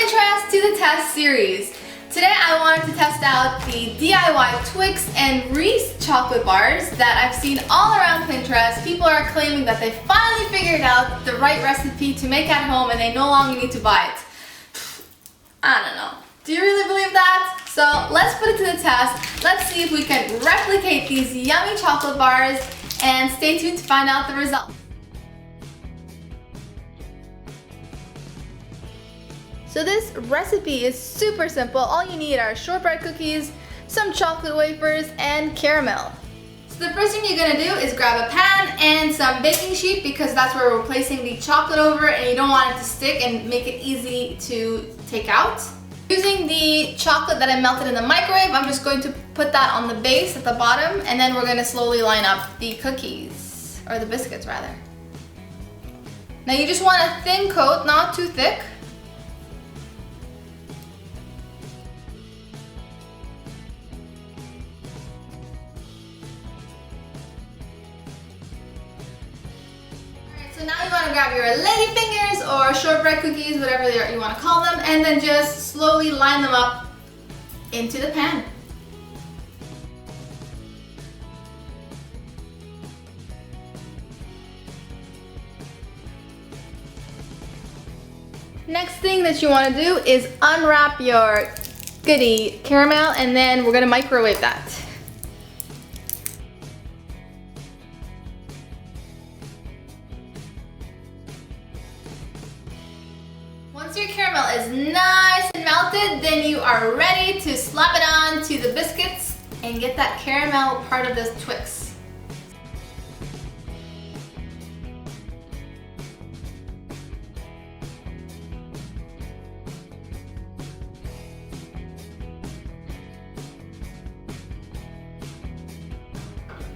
Pinterest to the test series. Today I wanted to test out the DIY Twix and Reese chocolate bars that I've seen all around Pinterest. People are claiming that they finally figured out the right recipe to make at home and they no longer need to buy it. I don't know. Do you really believe that? So let's put it to the test. Let's see if we can replicate these yummy chocolate bars, and stay tuned to find out the results. So this recipe is super simple. All you need are shortbread cookies, some chocolate wafers, and caramel. So the first thing you're gonna do is grab a pan and some baking sheet, because that's where we're placing the chocolate over and you don't want it to stick, and make it easy to take out. Using the chocolate that I melted in the microwave, I'm just going to put that on the base at the bottom, and then we're gonna slowly line up the cookies, or the biscuits rather. Now you just want a thin coat, not too thick. So now you want to grab your lady fingers or shortbread cookies, whatever you want to call them, and then just slowly line them up into the pan. Next thing that you want to do is unwrap your goodie caramel, and then we're going to microwave that. Once your caramel is nice and melted, then you are ready to slap it on to the biscuits and get that caramel part of this Twix.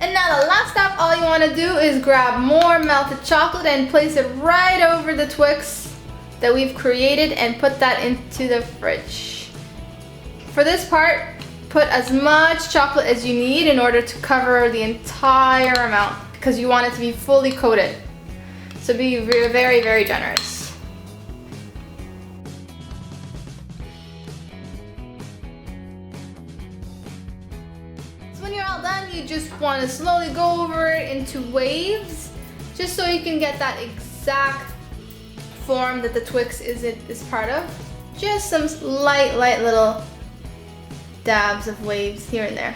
And now the last step, all you want to do is grab more melted chocolate and place it right over the Twix that we've created and put that into the fridge. For this part, put as much chocolate as you need in order to cover the entire amount, because you want it to be fully coated. So be very, very generous. So when you're all done, you just want to slowly go over it into waves, just so you can get that exact form that the Twix is part of. Just some light little dabs of waves here and there.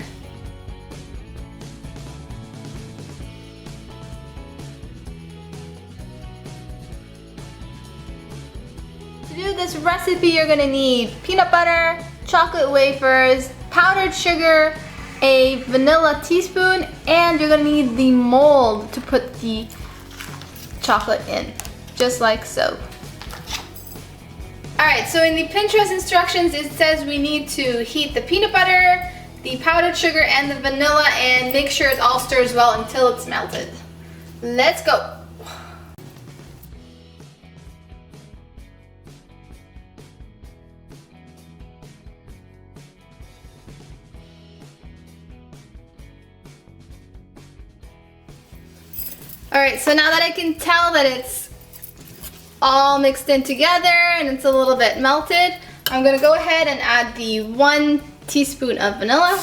To do this recipe, you're gonna need peanut butter, chocolate wafers, powdered sugar, a vanilla teaspoon, and you're gonna need the mold to put the chocolate in. Just like so. Alright, so in the Pinterest instructions it says we need to heat the peanut butter, the powdered sugar, and the vanilla, and make sure it all stirs well until it's melted. Let's go! Alright, so now that I can tell that it's all mixed in together and it's a little bit melted, I'm gonna go ahead and add the 1 teaspoon of vanilla.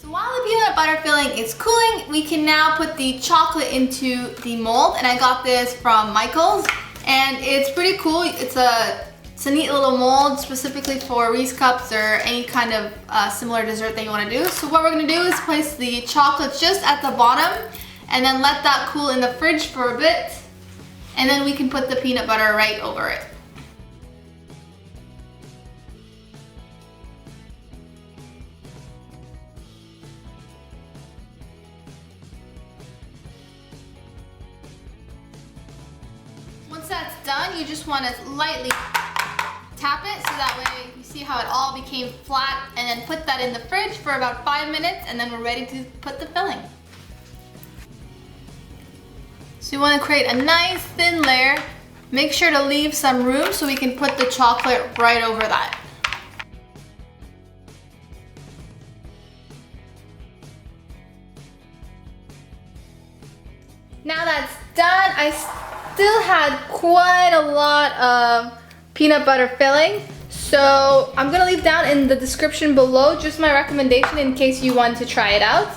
So while the peanut butter filling is cooling, we can now put the chocolate into the mold, and I got this from Michael's, and it's pretty cool. It's a neat little mold specifically for Reese cups or any kind of similar dessert that you want to do. So what we're going to do is place the chocolate just at the bottom and then let that cool in the fridge for a bit, and then we can put the peanut butter right over it. Once that's done, you just want to lightly tap it so that way you see how it all became flat, and then put that in the fridge for about 5 minutes, and then we're ready to put the filling. So you want to create a nice thin layer. Make sure to leave some room so we can put the chocolate right over that. Now that's done, I still had quite a lot of peanut butter filling. So I'm gonna leave down in the description below just my recommendation in case you want to try it out,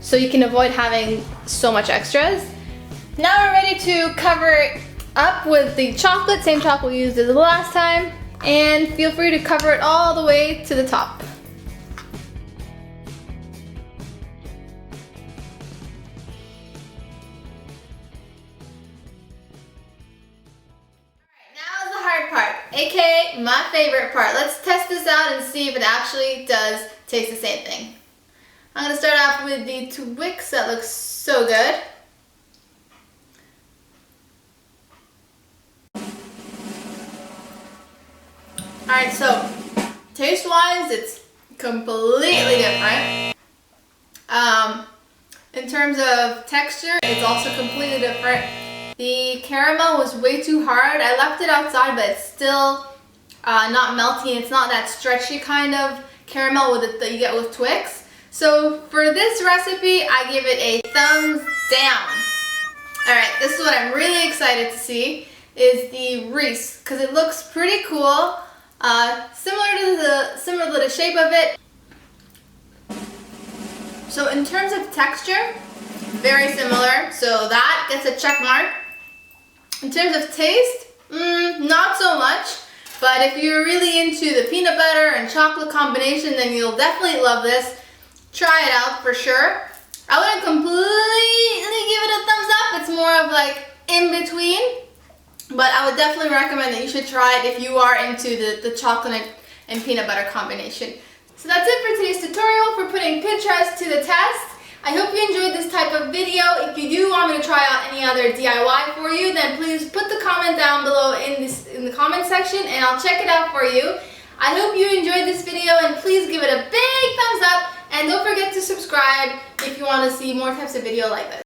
so you can avoid having so much extras. Now we're ready to cover it up with the chocolate, same chocolate we used as the last time, and feel free to cover it all the way to the top. Part, aka my favorite part. Let's test this out and see if it actually does taste the same thing. I'm gonna start off with the Twix. That looks so good. Alright, so taste wise it's completely different. In terms of texture, it's also completely different. The caramel was way too hard. I left it outside, but it's still not melty. It's not that stretchy kind of caramel that you get with Twix. So for this recipe, I give it a thumbs down. Alright, this is what I'm really excited to see, is the Reese, because it looks pretty cool. Similar to the shape of it. So in terms of texture, very similar. So that gets a check mark. In terms of taste, not so much, but if you're really into the peanut butter and chocolate combination, then you'll definitely love this. Try it out for sure. I wouldn't completely give it a thumbs up. It's more of like in between, but I would definitely recommend that you should try it if you are into the chocolate and peanut butter combination. So that's it for today's tutorial for putting Pinterest to the test. I hope you enjoyed this type of video. If you do want me to try out any other DIY for you, then please put the comment down below in the comment section and I'll check it out for you. I hope you enjoyed this video and please give it a big thumbs up and don't forget to subscribe if you want to see more types of video like this.